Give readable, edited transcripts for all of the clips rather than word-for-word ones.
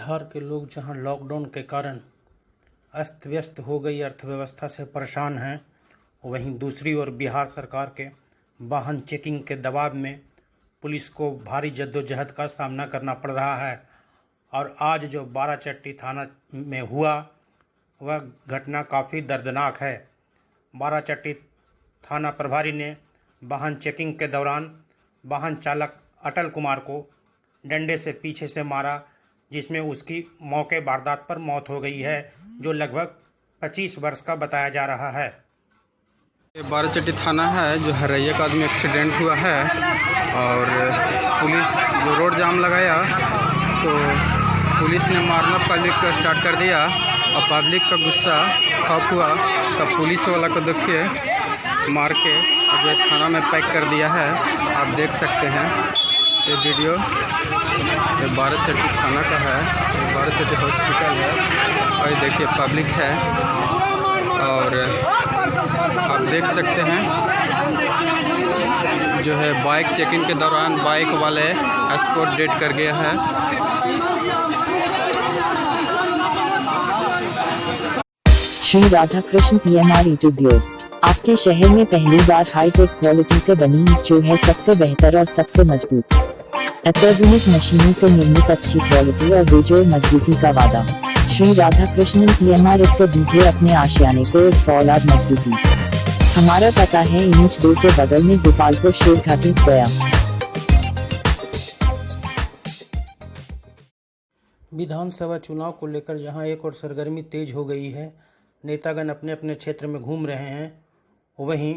बिहार के लोग जहां लॉकडाउन के कारण अस्त व्यस्त हो गई अर्थव्यवस्था से परेशान हैं, वहीं दूसरी ओर बिहार सरकार के वाहन चेकिंग के दबाव में पुलिस को भारी जद्दोजहद का सामना करना पड़ रहा है। और आज जो बाराचट्टी थाना में हुआ वह घटना काफ़ी दर्दनाक है। बाराचट्टी थाना प्रभारी ने वाहन चेकिंग के दौरान वाहन चालक अटल कुमार को डंडे से पीछे से मारा, जिसमें उसकी मौके वारदात पर मौत हो गई है, जो लगभग 25 वर्ष का बताया जा रहा है। ये बाराचट्टी थाना है जो हरैया का आदमी एक्सीडेंट हुआ है और पुलिस जो रोड जाम लगाया तो पुलिस ने मारना पब्लिक को स्टार्ट कर दिया और पब्लिक का गुस्सा खौफ हुआ तब पुलिस वाला को देखिए मार के जो थाना में पैक कर दिया है। आप देख सकते हैं ये वीडियो, ये बाराचट्टी थाना का है, ये बाराचट्टी हॉस्पिटल है और ये देखिए पब्लिक है और आप देख सकते हैं जो है बाइक चेकिंग के दौरान बाइक वाले स्पॉट डेड कर गया है। श्री राधाकृष्ण PMR ईंट उद्योग आपके शहर में पहली बार हाईटेक क्वालिटी से बनी ईंट जो है सबसे बेहतर और सबसे मजबूत, अत्याधुनिक मशीनों से निर्मित अच्छी क्वालिटी और बेजोड़ मजबूती का वादा। श्री राधाकृष्णन PMR ईंट से दीजिए अपने आशियाने को एक फौलाद मजबूती। हमारा पता है ईंच 2 के बगल में गोपालपुर शेरघाटी गया। विधानसभा चुनाव को लेकर जहां एक और सरगर्मी तेज हो गई है, नेतागण अपने अपने क्षेत्र में घूम रहे हैं, वहीं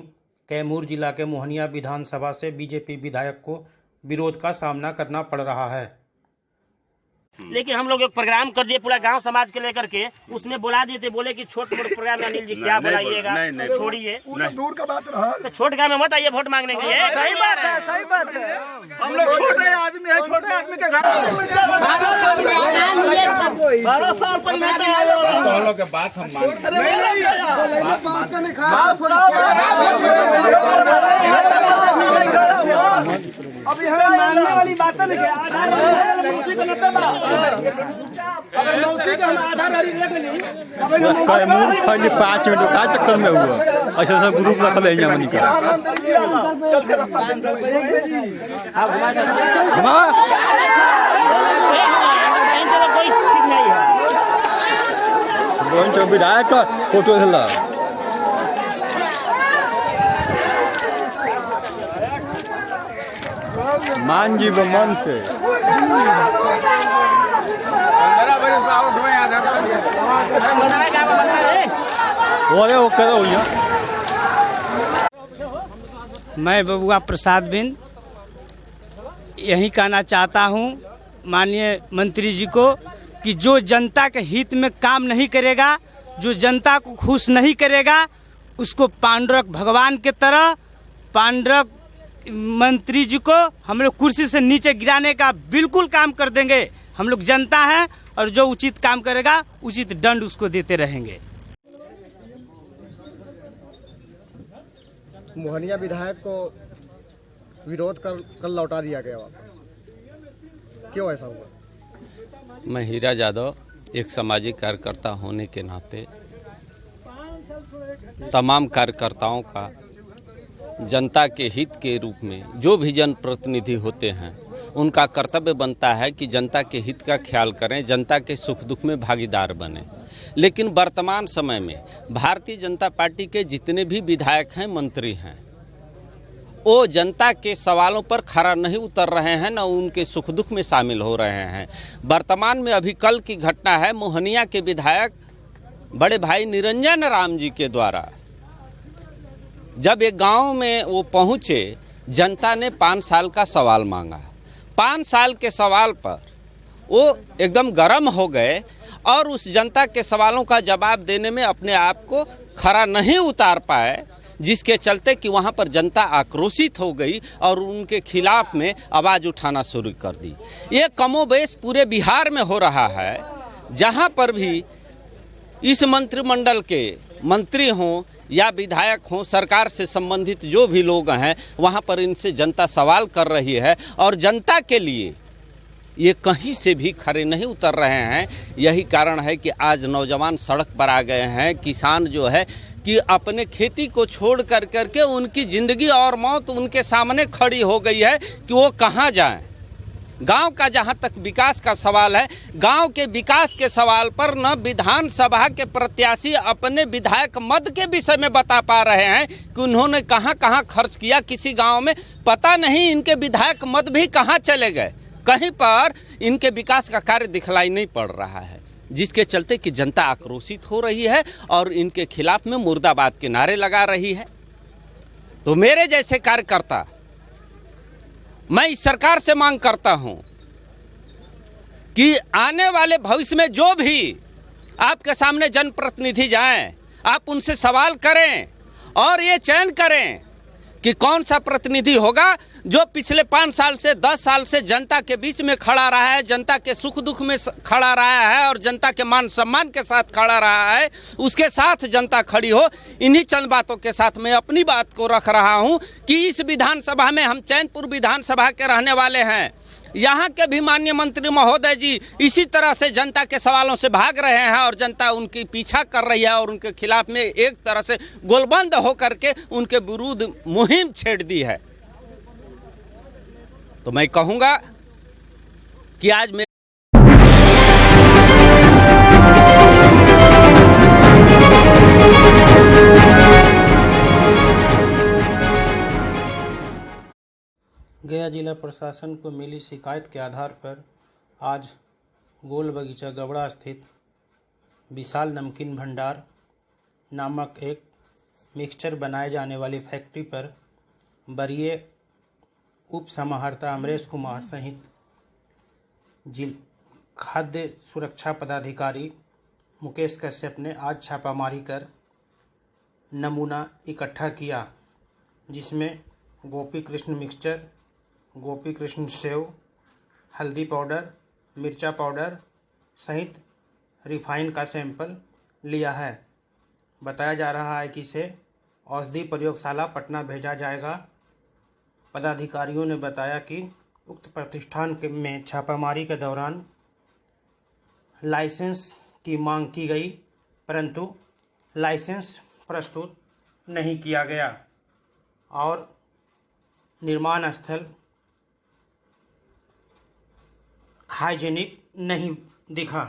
कैमूर जिला के मोहनिया विधानसभा से बीजेपी विधायक को विरोध का सामना करना पड़ रहा है। लेकिन हम लोग एक प्रोग्राम कर दिए पूरा गांव समाज के लेकर के, उसमें बुला देते, बोले कि छोट मोट प्रोग्राम अनिल जी क्या बुलाइएगा, छोड़िए, दूर का बात रहा तो छोट गांव में मत आइए वोट मांगने के लिए। सही बात है, सही बात है। हम लोग छोटे आदमी है, छोटे आदमी के घर 12 साल पहले के बात हम अभी हमें मानने वाली बात नहीं है। अगर मौसी का हम आधार रख ली खाली 5 मिनट का चक्कर में हुआ अच्छा सा ग्रुप रख ले हमनी का कोई ठीक नहीं है। गोविंद विधायक का फोटो है मान जी मन से मैं बबुआ प्रसाद बिन यही कहना चाहता हूं माननीय मंत्री जी को कि जो जनता के हित में काम नहीं करेगा, जो जनता को खुश नहीं करेगा, उसको पांडुरंग भगवान के तरह पांडुरंग मंत्री जी को हम लोग कुर्सी से नीचे गिराने का बिल्कुल काम कर देंगे। हम लोग जनता है और जो उचित काम करेगा उचित दंड उसको देते रहेंगे। मोहनिया विधायक को विरोध कर कल लौटा दिया गया, क्यों ऐसा हुआ? मैं हीरा यादव एक सामाजिक कार्यकर्ता होने के नाते तमाम कार्यकर्ताओं का जनता के हित के रूप में जो भी जनप्रतिनिधि होते हैं उनका कर्तव्य बनता है कि जनता के हित का ख्याल करें, जनता के सुख दुख में भागीदार बने। लेकिन वर्तमान समय में भारतीय जनता पार्टी के जितने भी विधायक हैं, मंत्री हैं, वो जनता के सवालों पर खरा नहीं उतर रहे हैं, न उनके सुख दुख में शामिल हो रहे हैं। वर्तमान में अभी कल की घटना है, मोहनिया के विधायक बड़े भाई निरंजन राम जी के द्वारा जब एक गांव में वो पहुंचे, जनता ने 5 साल का सवाल मांगा। 5 साल के सवाल पर वो एकदम गर्म हो गए और उस जनता के सवालों का जवाब देने में अपने आप को खरा नहीं उतार पाए, जिसके चलते कि वहां पर जनता आक्रोशित हो गई और उनके खिलाफ में आवाज़ उठाना शुरू कर दी। ये कमोबेश पूरे बिहार में हो रहा है। जहां पर भी इस मंत्रिमंडल के मंत्री हों या विधायक हों, सरकार से संबंधित जो भी लोग हैं, वहाँ पर इनसे जनता सवाल कर रही है और जनता के लिए ये कहीं से भी खरे नहीं उतर रहे हैं। यही कारण है कि आज नौजवान सड़क पर आ गए हैं। किसान जो है कि अपने खेती को छोड़ कर करके उनकी ज़िंदगी और मौत उनके सामने खड़ी हो गई है कि वो कहाँ जाएं। गांव का जहां तक विकास का सवाल है, गांव के विकास के सवाल पर न विधानसभा के प्रत्याशी अपने विधायक मद के विषय में बता पा रहे हैं कि उन्होंने कहां कहां खर्च किया। किसी गांव में पता नहीं इनके विधायक मद भी कहां चले गए। कहीं पर इनके विकास का कार्य दिखलाई नहीं पड़ रहा है, जिसके चलते कि जनता आक्रोशित हो रही है और इनके खिलाफ में मुर्दाबाद के नारे लगा रही है। तो मेरे जैसे कार्यकर्ता, मैं इस सरकार से मांग करता हूं कि आने वाले भविष्य में जो भी आपके सामने जनप्रतिनिधि जाएं, आप उनसे सवाल करें और ये चयन करें कि कौन सा प्रतिनिधि होगा जो पिछले 5 साल से 10 साल से जनता के बीच में खड़ा रहा है, जनता के सुख दुख में खड़ा रहा है और जनता के मान सम्मान के साथ खड़ा रहा है, उसके साथ जनता खड़ी हो। इन्हीं चंद बातों के साथ मैं अपनी बात को रख रहा हूं कि इस विधानसभा में हम चैनपुर विधानसभा के रहने वाले हैं। यहाँ के भी माननीय मंत्री महोदय जी इसी तरह से जनता के सवालों से भाग रहे हैं और जनता उनकी पीछा कर रही है और उनके खिलाफ में एक तरह से गोलबंद होकर के उनके विरुद्ध मुहिम छेड़ दी है। तो मैं कहूँगा कि आज मैं गया जिला प्रशासन को मिली शिकायत के आधार पर आज गोल बगीचा गबड़ा स्थित विशाल नमकीन भंडार नामक एक मिक्सचर बनाए जाने वाली फैक्ट्री पर वरीय उप समाहर्ता अमरेश कुमार सहित खाद्य सुरक्षा पदाधिकारी मुकेश कश्यप ने आज छापामारी कर नमूना इकट्ठा किया, जिसमें गोपी कृष्ण मिक्सचर, गोपी कृष्ण सेव, हल्दी पाउडर, मिर्चा पाउडर सहित रिफाइन का सैंपल लिया है। बताया जा रहा है कि इसे औषधि प्रयोगशाला पटना भेजा जाएगा। पदाधिकारियों ने बताया कि उक्त प्रतिष्ठान में छापामारी के दौरान लाइसेंस की मांग की गई, परंतु लाइसेंस प्रस्तुत नहीं किया गया और निर्माण स्थल हाइजीनिक नहीं दिखा।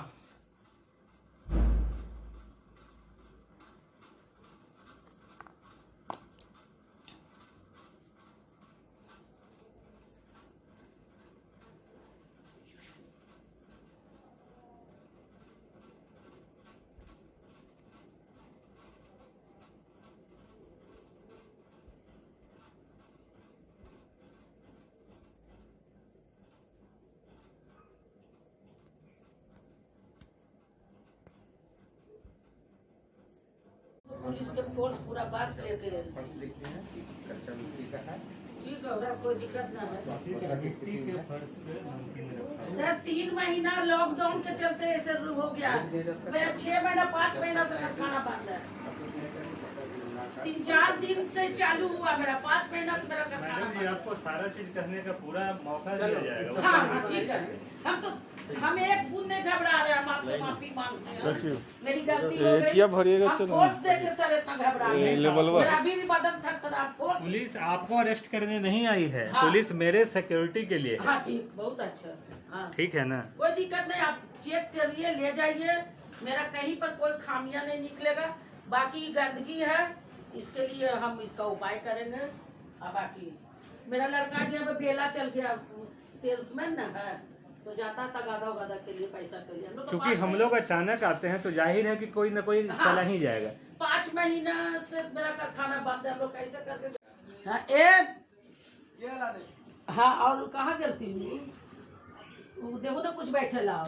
पुलिस के फोर्स पूरा बस लेके ठीक है, उधर कोई दिक्कत ना है सर। 3 महीना लॉकडाउन के चलते ऐसे हो गया। मेरा 6 महीना 5 महीना से खाना बंद है। 3-4 दिन से चालू हुआ, मेरा 5 महीना से मेरा खाना बंद है। आपको सारा चीज करने का पूरा मौका दिया जाएगा। हाँ ठीक है, हम एक बूंद नहीं घबरा रहे। हम आपसे माफी मांगते हैं, मेरी गलती हो गई। हम फोर्स देके सर इतना घबरा गए, मेरा अभी भी बदन थरथरा। पुलिस आपको अरेस्ट करने नहीं आई है। हाँ। पुलिस मेरे सिक्योरिटी के लिए। हाँ ठीक, बहुत अच्छा। हाँ ठीक है ना, कोई दिक्कत नहीं। आप चेक करिए, ले जाइए, मेरा कहीं पर कोई खामियां नहीं निकलेगा। बाकी गंदगी है, इसके लिए हम इसका उपाय करेंगे। बाकी मेरा लड़का जो बेला चल गया, सेल्समैन न है, तो जाता तगादा उगादा के लिए पैसा के लिए। क्योंकि हम लोग अचानक आते हैं तो जाहिर है कि कोई न कोई हाँ, चला ही जाएगा। 5 महीना से मेरा कारखाना बंद है। हम लोग कैसे करके हाँ, हाँ और कहाँ गिरती हूँ, देखो ना कुछ बैठे लाओ।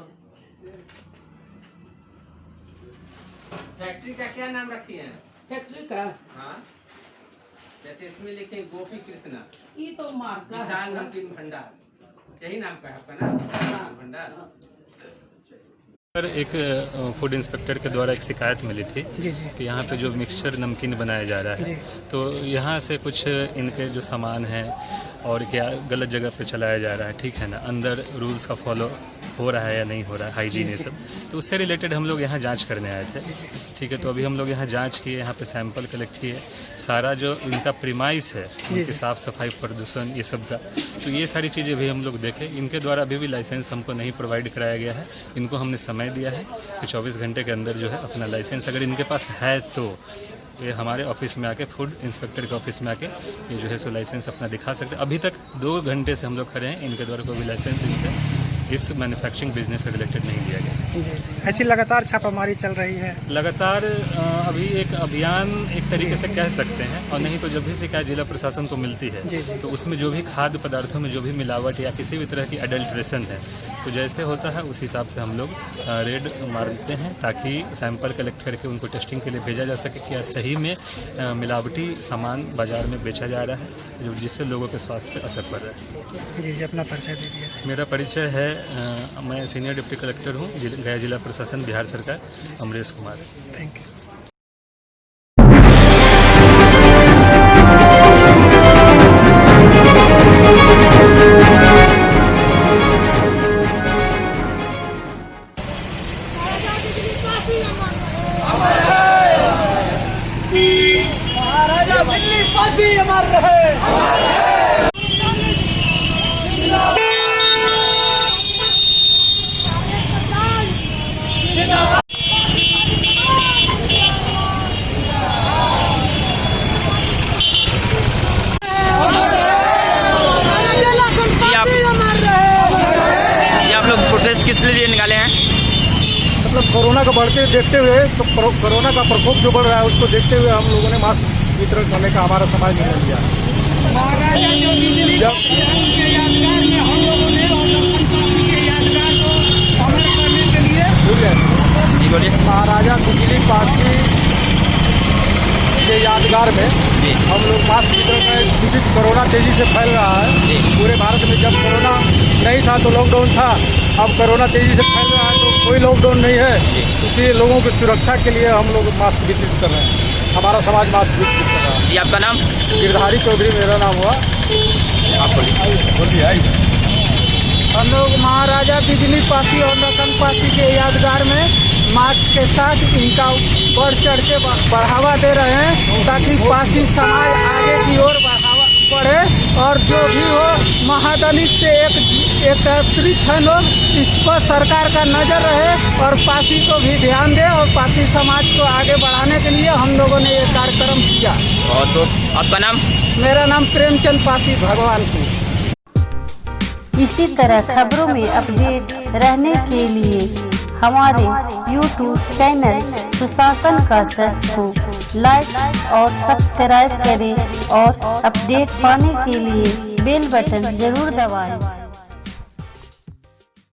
फैक्ट्री का क्या नाम रखी है? फैक्ट्री का हाँ, जैसे इसमें लिखे गोपी कृष्णा, ये तो मार्का विशाल नमकीन भंडार, यही नाम का है आपका ना? भंडार। एक फूड इंस्पेक्टर के द्वारा एक शिकायत मिली थी कि यहाँ पे जो मिक्सचर नमकीन बनाया जा रहा है, तो यहाँ से कुछ इनके जो सामान हैं और क्या गलत जगह पे चलाया जा रहा है, ठीक है ना, अंदर रूल्स का फॉलो हो रहा है या नहीं हो रहा है, हाइजीन ये सब, तो उससे रिलेटेड हम लोग यहाँ जांच करने आए थे। ठीक है, तो अभी हम लोग यहाँ जांच किए, यहाँ पे सैंपल कलेक्ट किए, सारा जो इनका प्रीमाइस है उनकी साफ़ सफाई, प्रदूषण, ये सब का, तो ये सारी चीज़ें भी हम लोग देखें। इनके द्वारा अभी भी लाइसेंस हमको नहीं प्रोवाइड कराया गया है। इनको हमने समय दिया है कि 24 घंटे के अंदर जो है अपना लाइसेंस अगर इनके पास है तो ये हमारे ऑफिस में आके, फूड इंस्पेक्टर के ऑफिस में आके ये जो है सो लाइसेंस अपना दिखा सकते हैं। अभी तक 2 घंटे से हम लोग खड़े हैं, इनके द्वारा कोई भी लाइसेंस इस मैन्युफैक्चरिंग बिजनेस से रिलेटेड नहीं दिया गया। ऐसी लगातार छापामारी चल रही है। लगातार अभी एक अभियान एक तरीके से कह सकते हैं, और नहीं तो जब भी शिकायत जिला प्रशासन को मिलती है तो उसमें जो भी खाद्य पदार्थों में जो भी मिलावट या किसी भी तरह की अडल्ट्रेशन है, तो जैसे होता है उस हिसाब से हम लोग रेड मारते हैं, ताकि सैंपल कलेक्ट करके उनको टेस्टिंग के लिए भेजा जा सके कि सही में मिलावटी सामान बाज़ार में बेचा जा रहा है, जिससे लोगों के स्वास्थ्य पर असर पड़ रहा है। जी, अपना परिचय दीजिए। मेरा परिचय है, मैं सीनियर डिप्टी कलेक्टर हूँ, गया जिला प्रशासन, बिहार सरकार, अमरेश कुमार। Thank you. महाराजा बिजली फांसी अमर रहे। आप लोग प्रोटेस्ट किस लिए निकाले हैं? मतलब कोरोना को बढ़ते देखते हुए, तो कोरोना का प्रकोप जो बढ़ रहा है उसको देखते हुए हम लोगों ने मास्क वितरण करने का हमारा समाज निर्णय लिया। महाराजा बिजली पासी के यादगार में हम लोग मास्क वितरण करें, क्योंकि कोरोना तेजी से फैल रहा है पूरे भारत में। जब कोरोना नहीं था तो लॉकडाउन था, अब कोरोना तेजी से फैल रहा है तो कोई लॉकडाउन नहीं है, इसलिए लोगों की सुरक्षा के लिए हम लोग मास्क वितरित कर रहे हैं। हमारा समाज मास्क वितरित कर रहा है। जी, आपका नाम? गिरधारी चौधरी मेरा नाम हुआ। आप बोलिए। हम लोग महाराजा बिजली पासी और रतन पासी के यादगार में मास्क के साथ इनका बढ़ चढ़ के बढ़ावा दे रहे हैं, ताकि पासी समाज आगे की ओर बढ़े और जो भी हो महादलित से एकत्रित है लोग, इस पर सरकार का नजर रहे और पासी को भी ध्यान दे और पासी समाज को आगे बढ़ाने के लिए हम लोगों ने ये कार्यक्रम किया। और तो आपका नाम? मेरा नाम प्रेमचंद पासी भगवानपुर। इसी तरह खबरों में अपडेट रहने के लिए हमारे YouTube चैनल सुशासन का सर्च को लाइक और सब्सक्राइब करें और अपडेट पाने के लिए बेल बटन जरूर दबाएं।